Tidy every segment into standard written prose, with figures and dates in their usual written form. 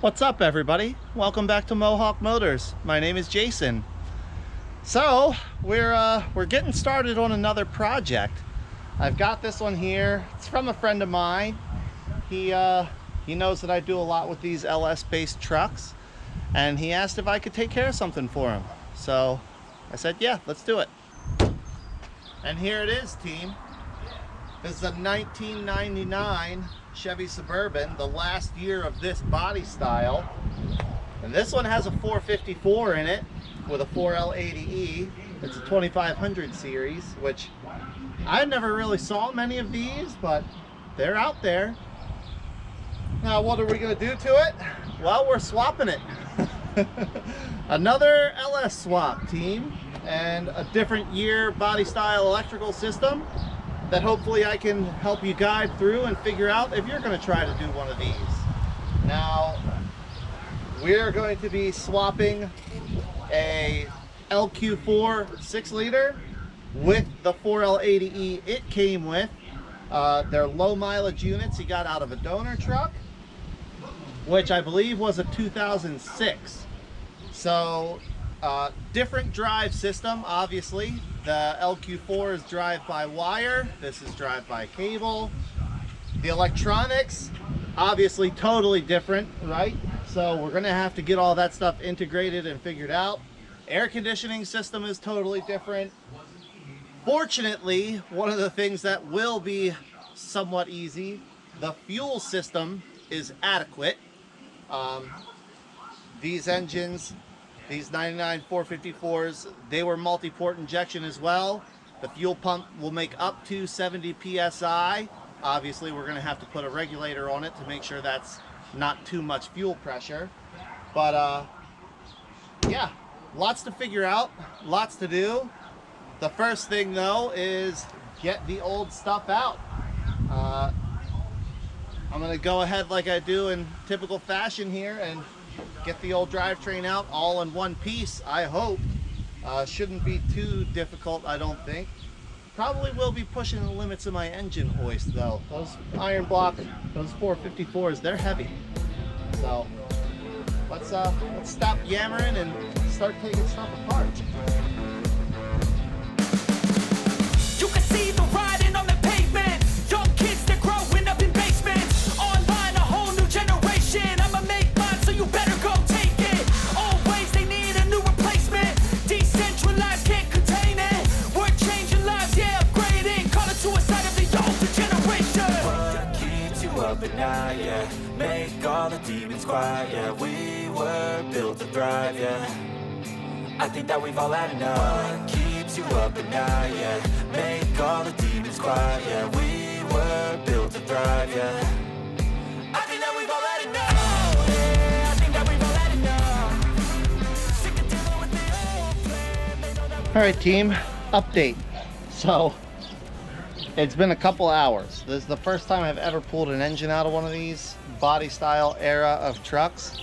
What's up, everybody? Welcome back to Mohawk Motors. My name is Jason. So we're getting started on another project. I've got this one here. It's from a friend of mine. He knows that I do a lot with these LS based trucks, and he asked if I could take care of something for him. So I said, yeah, let's do it. And here it is, team. This is a 1999 Chevy Suburban, the last year of this body style. And this one has a 454 in it with a 4L80E. It's a 2500 series, which I never really saw many of these, but they're out there. Now, what are we going to do to it? Well, we're swapping it. Another LS swap, team, and a different year body style electrical system that hopefully I can help you guide through and figure out if you're going to try to do one of these. Now, we're going to be swapping a LQ4 6-liter with the 4L80E it came with. They're low mileage units he got out of a donor truck, which I believe was a 2006. So different drive system, obviously. The LQ4 is drive by wire. This is drive by cable. The electronics, obviously totally different, right? So we're gonna have to get all that stuff integrated and figured out. Air conditioning system is totally different. Fortunately, one of the things that will be somewhat easy, the fuel system is adequate. These engines, these 99 454s, they were multi-port injection as well. The fuel pump will make up to 70 psi. Obviously, we're going to have to put a regulator on it to make sure that's not too much fuel pressure. But yeah, lots to figure out, lots to do. The first thing though is get the old stuff out. I'm going to go ahead like I do in typical fashion here and get the old drivetrain out all in one piece, I hope. Shouldn't be too difficult, I don't think. Probably will be pushing the limits of my engine hoist though. Those iron block, those 454s, they're heavy. So let's stop yammering and start taking stuff apart. You can see the riding on the pavement. Young kids, they're growing up in basements. Online, a whole new generation. I'ma make mine, so you better go take it. Always, they need a new replacement. Decentralized, can't contain it. We're changing lives, yeah, upgrading. Call it suicide of the older generation. What keeps you up at night, yeah? Make all the demons quiet, yeah. We were built to thrive, yeah. I think that we've all had enough. What keeps you up at night, yeah? Make all the demons quiet, yeah. We were built to thrive, yeah. I think that we've all had enough. Oh, yeah, I think that we've all had enough. Sick of dealing with the old plan. They know that All right, team, update. So it's been a couple hours. This is the first time I've ever pulled an engine out of one of these body style era of trucks.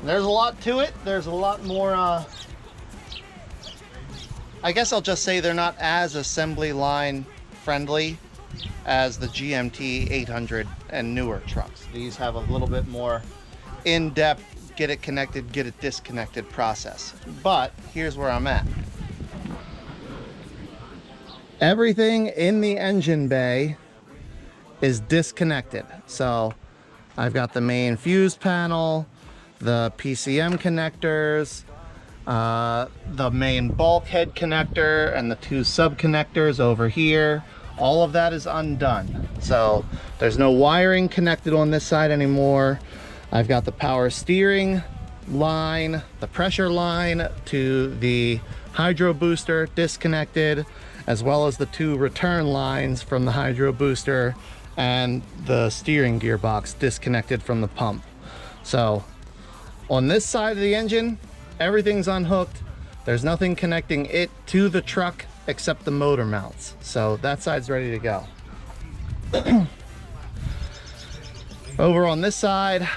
There's a lot to it. There's a lot more, I guess I'll just say they're not as assembly line friendly as the GMT 800 and newer trucks. These have a little bit more in-depth, get it connected, get it disconnected process. But here's where I'm at. Everything in the engine bay is disconnected. So I've got the main fuse panel, the PCM connectors, the main bulkhead connector, and the two sub connectors over here. All of that is undone. So there's no wiring connected on this side anymore. I've got the power steering line, the pressure line to the hydro booster disconnected, as well as the two return lines from the hydro booster and the steering gearbox disconnected from the pump. So on this side of the engine, everything's unhooked. There's nothing connecting it to the truck except the motor mounts. So that side's ready to go. Over on this side,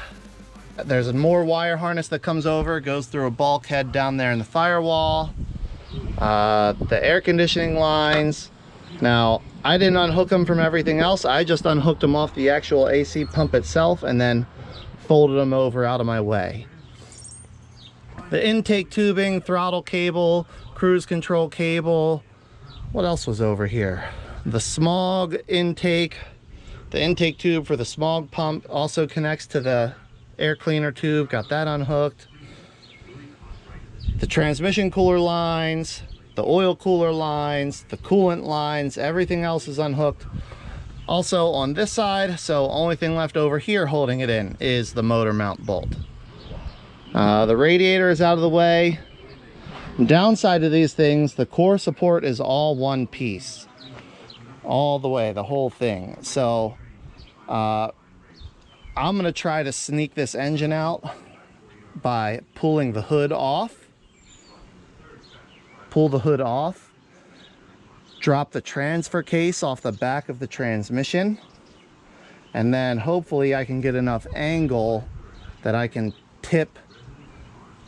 there's a more wire harness that comes over, goes through a bulkhead down there in the firewall. The air conditioning lines. Now, I didn't unhook them from everything else. I just unhooked them off the actual AC pump itself and then folded them over out of my way. The intake tubing, throttle cable, cruise control cable. What else was over here? The smog intake. The intake tube for the smog pump also connects to the air cleaner tube. Got that unhooked. The transmission cooler lines, the oil cooler lines, the coolant lines, everything else is unhooked. Also on this side, so only thing left over here holding it in is the motor mount bolt. The radiator is out of the way. Downside to these things, the core support is all one piece. All the way, the whole thing. So I'm gonna try to sneak this engine out by pulling the hood off. Pull the hood off. Drop the transfer case off the back of the transmission. And then hopefully I can get enough angle that I can tip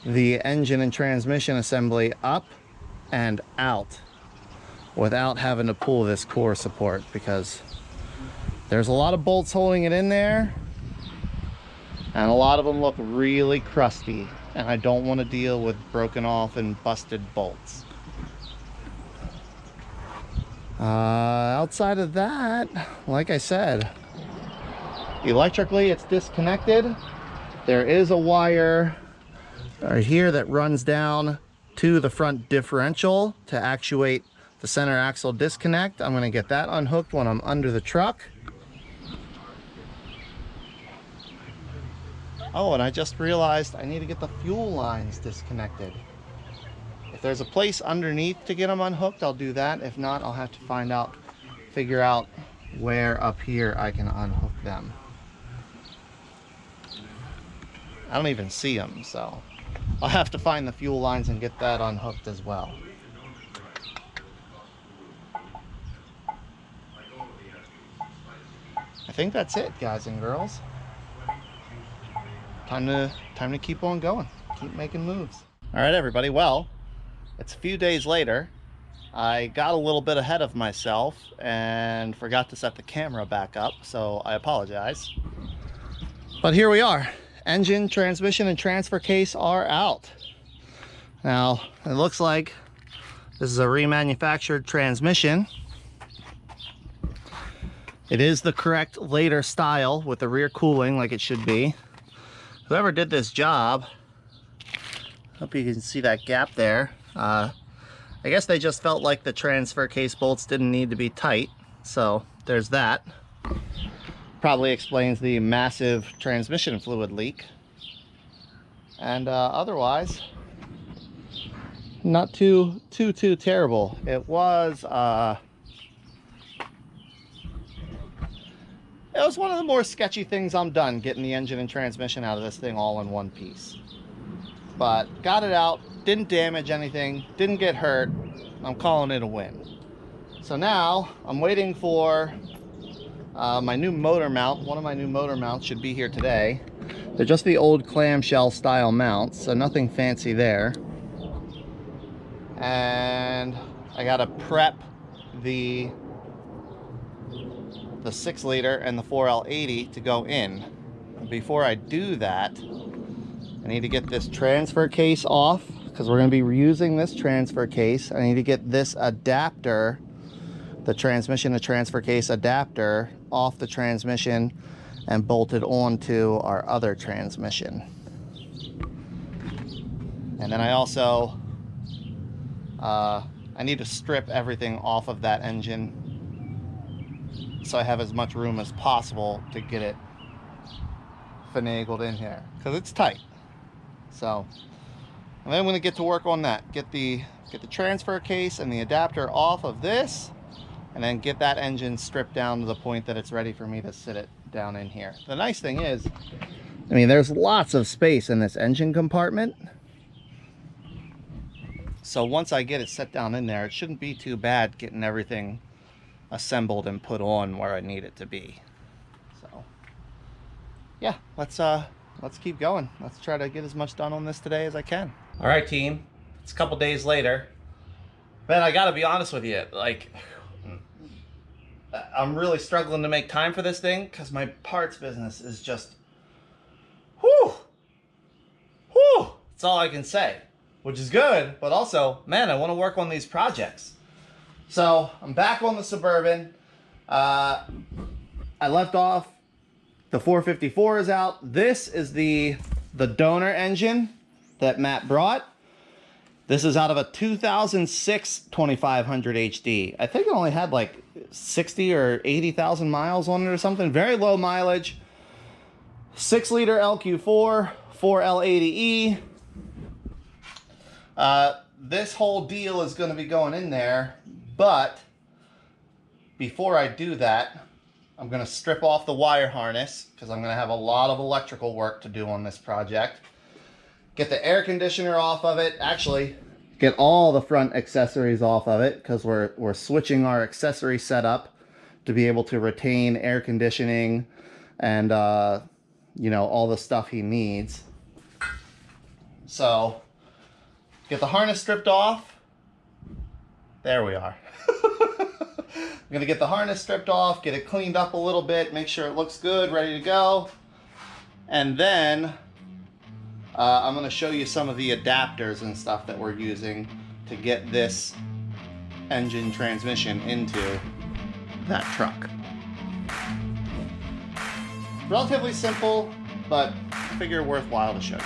the engine and transmission assembly up and out without having to pull this core support, because there's a lot of bolts holding it in there and a lot of them look really crusty, and I don't want to deal with broken off and busted bolts. Outside of that, like I said, electrically it's disconnected. There is a wire right here that runs down to the front differential to actuate the center axle disconnect. I'm going to get that unhooked when I'm under the truck. Oh, and I just realized I need to get the fuel lines disconnected. If there's a place underneath to get them unhooked, I'll do that. If not, I'll have to figure out where up here I can unhook them. I don't even see them, so I'll have to find the fuel lines and get that unhooked as well. I think that's it, guys and girls. Time to keep on going. Keep making moves. All right, everybody. Well, it's a few days later. I got a little bit ahead of myself and forgot to set the camera back up, so I apologize. But here we are. Engine, transmission, and transfer case are out. Now, it looks like this is a remanufactured transmission. It is the correct later style with the rear cooling like it should be. Whoever did this job, hope you can see that gap there. I guess they just felt like the transfer case bolts didn't need to be tight, so there's that. Probably explains the massive transmission fluid leak. And otherwise, not too terrible. It was one of the more sketchy things I'm done, getting the engine and transmission out of this thing all in one piece. But got it out, didn't damage anything, didn't get hurt. I'm calling it a win. So now I'm waiting for my new motor mount. One of my new motor mounts should be here today. They're just the old clamshell style mounts, so nothing fancy there. And I gotta prep the 6 liter and the 4L80 to go in. Before I do that, I need to get this transfer case off, because we're going to be reusing this transfer case. I need to get this adapter, the transmission to transfer case adapter, off the transmission and bolted onto our other transmission. And then I also I need to strip everything off of that engine so I have as much room as possible to get it finagled in here, because it's tight. So, and then I'm going to get to work on that. Get the transfer case and the adapter off of this, and then get that engine stripped down to the point that it's ready for me to sit it down in here. The nice thing is, I mean, there's lots of space in this engine compartment. So once I get it set down in there, it shouldn't be too bad getting everything assembled and put on where I need it to be. So yeah, let's keep going. Let's try to get as much done on this today as I can. All right, team, it's a couple days later. Man, I gotta be honest with you, like, I'm really struggling to make time for this thing because my parts business is just That's all I can say, which is good, but also, man, I want to work on these projects. So I'm back on the Suburban. I left off, the 454 is out. This is the donor engine that Matt brought. This is out of a 2006 2500 HD. I think it only had like 60 or 80,000 miles on it or something. Very low mileage. 6-liter LQ4, 4L80E. This whole deal is going to be going in there, but before I do that, I'm going to strip off the wire harness because I'm going to have a lot of electrical work to do on this project. Get the air conditioner off of it. Actually, get all the front accessories off of it because we're switching our accessory setup to be able to retain air conditioning and you know, all the stuff he needs. So get the harness stripped off. There we are. I'm gonna get the harness stripped off, get it cleaned up a little bit, make sure it looks good, ready to go. And then I'm gonna show you some of the adapters and stuff that we're using to get this engine transmission into that truck. Relatively simple, but I figure worthwhile to show you.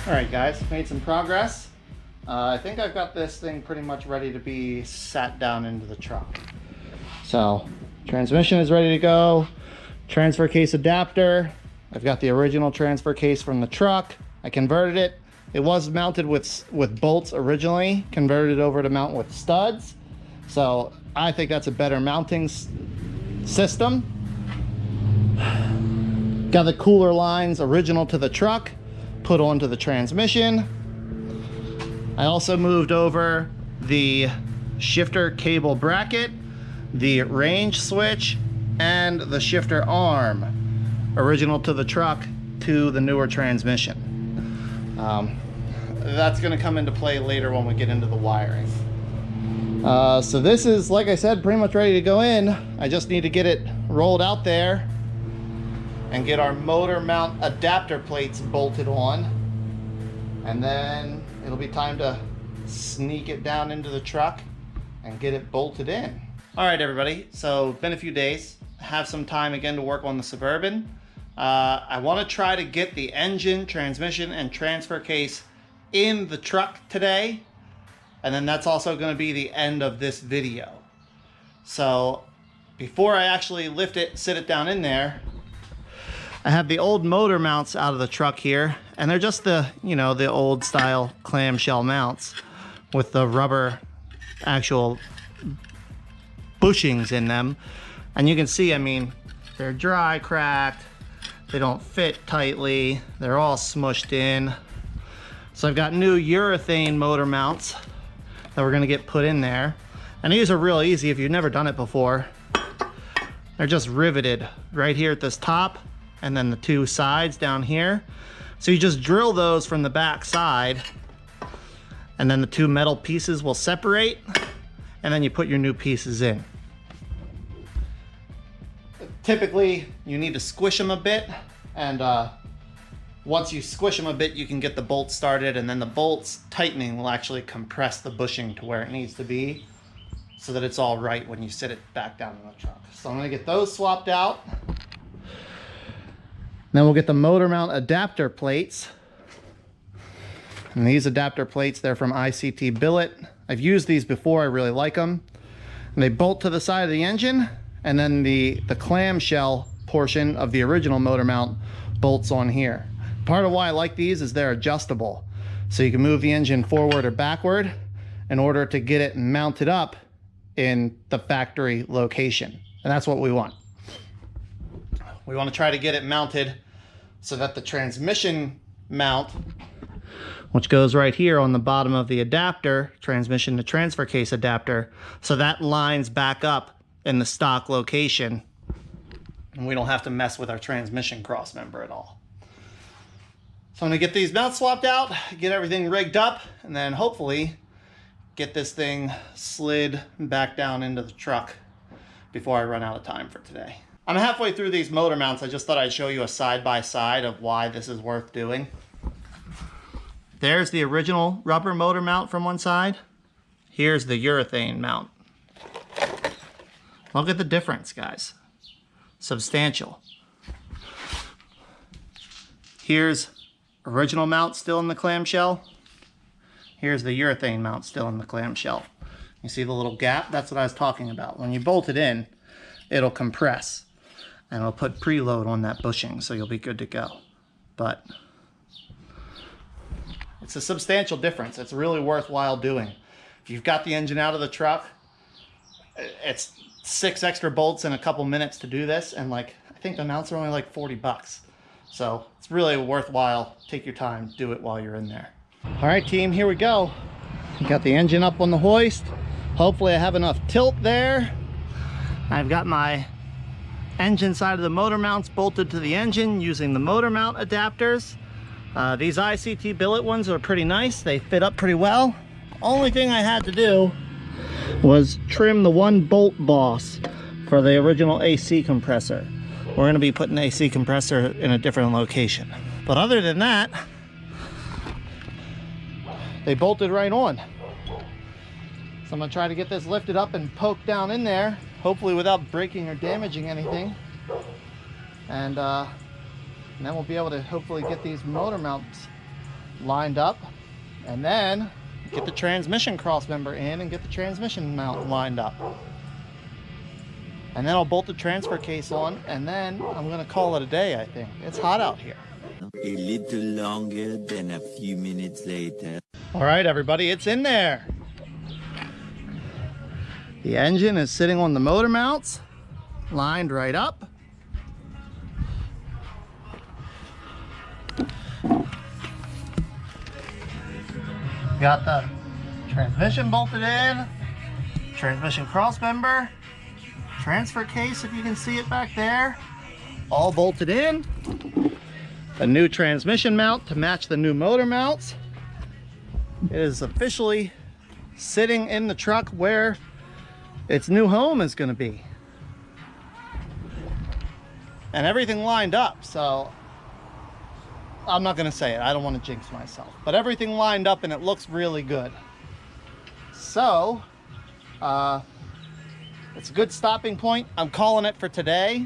Alright guys, made some progress. I think I've got this thing pretty much ready to be sat down into the truck. So, transmission is ready to go. Transfer case adapter. I've got the original transfer case from the truck. I converted it. It was mounted with bolts originally, converted over to mount with studs. So I think that's a better mounting system. Got the cooler lines original to the truck, put onto the transmission. I also moved over the shifter cable bracket, the range switch, and the shifter arm, original to the truck, to the newer transmission. That's going to come into play later when we get into the wiring. So this is, like I said, pretty much ready to go in. I just need to get it rolled out there and get our motor mount adapter plates bolted on. And then it'll be time to sneak it down into the truck and get it bolted in. All right, everybody. So been a few days. Have some time again to work on the Suburban. I want to try to get the engine, transmission, and transfer case in the truck today, and then that's also going to be the end of this video. So before I actually lift it, sit it down in there, I have the old motor mounts out of the truck here, and they're just the, you know, the old style clamshell mounts with the rubber actual bushings in them. And you can see, I mean, they're dry, cracked, they don't fit tightly, they're all smushed in. So I've got new urethane motor mounts that we're gonna get put in there. And these are real easy if you've never done it before. They're just riveted right here at this top, and then the two sides down here. So you just drill those from the back side, and then the two metal pieces will separate, and then you put your new pieces in. Typically, you need to squish them a bit, and once you squish them a bit, you can get the bolts started, and then the bolts tightening will actually compress the bushing to where it needs to be so that it's all right when you sit it back down in the truck. So I'm gonna get those swapped out. Then we'll get the motor mount adapter plates. And these adapter plates, they're from ICT Billet. I've used these before, I really like them. And they bolt to the side of the engine, and then the clamshell portion of the original motor mount bolts on here. Part of why I like these is they're adjustable. So you can move the engine forward or backward in order to get it mounted up in the factory location. And that's what we want. We want to try to get it mounted so that the transmission mount, which goes right here on the bottom of the adapter, transmission to transfer case adapter, so that lines back up in the stock location, and we don't have to mess with our transmission cross member at all. So I'm gonna get these mounts swapped out, get everything rigged up, and then hopefully get this thing slid back down into the truck before I run out of time for today. I'm halfway through these motor mounts. I just thought I'd show you a side-by-side of why this is worth doing. There's the original rubber motor mount from one side. Here's the urethane mount. Look at the difference, guys. Substantial. Here's original mount still in the clamshell. Here's the urethane mount still in the clamshell. You see the little gap? That's what I was talking about. When you bolt it in, it'll compress and it'll put preload on that bushing, so you'll be good to go. But it's a substantial difference. It's really worthwhile doing. If you've got the engine out of the truck, it's 6 extra bolts in a couple minutes to do this, and like I think the mounts are only like 40 bucks. So it's really worthwhile. Take your time, do it while you're in there. All right, team, here we go. Got the engine up on the hoist. Hopefully I have enough tilt there. I've got my engine side of the motor mounts bolted to the engine using the motor mount adapters. These ICT billet ones are pretty nice. They fit up pretty well. Only thing I had to do was trim the one bolt boss for the original AC compressor. We're going to be putting the AC compressor in a different location. But other than that, they bolted right on. So I'm going to try to get this lifted up and poked down in there, hopefully without breaking or damaging anything. And then we'll be able to hopefully get these motor mounts lined up, and then get the transmission cross member in and get the transmission mount lined up. And then I'll bolt the transfer case on, and then I'm gonna call it a day, I think. It's hot out here. A little longer than a few minutes later. All right, everybody, it's in there. The engine is sitting on the motor mounts, lined right up. Got the transmission bolted in, transmission cross member, transfer case, if you can see it back there, all bolted in. A new transmission mount to match the new motor mounts. It is officially sitting in the truck where its new home is going to be. And everything lined up, so I'm not going to say it. I don't want to jinx myself. But everything lined up and it looks really good. So, it's a good stopping point. I'm calling it for today.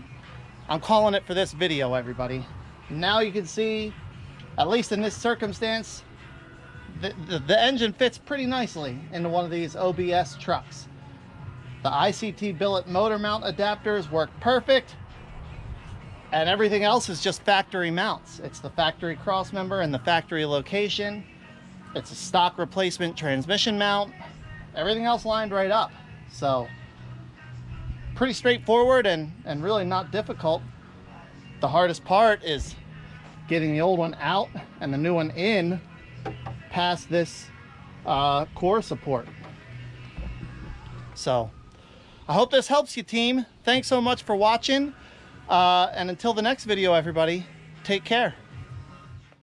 I'm calling it for this video, everybody. Now you can see, at least in this circumstance, the engine fits pretty nicely into one of these OBS trucks. The ICT billet motor mount adapters work perfect. And everything else is just factory mounts. It's the factory cross member and the factory location. It's a stock replacement transmission mount. Everything else lined right up. So pretty straightforward and really not difficult. The hardest part is getting the old one out and the new one in past this core support. So I hope this helps you, team. Thanks so much for watching. And until the next video, everybody, take care.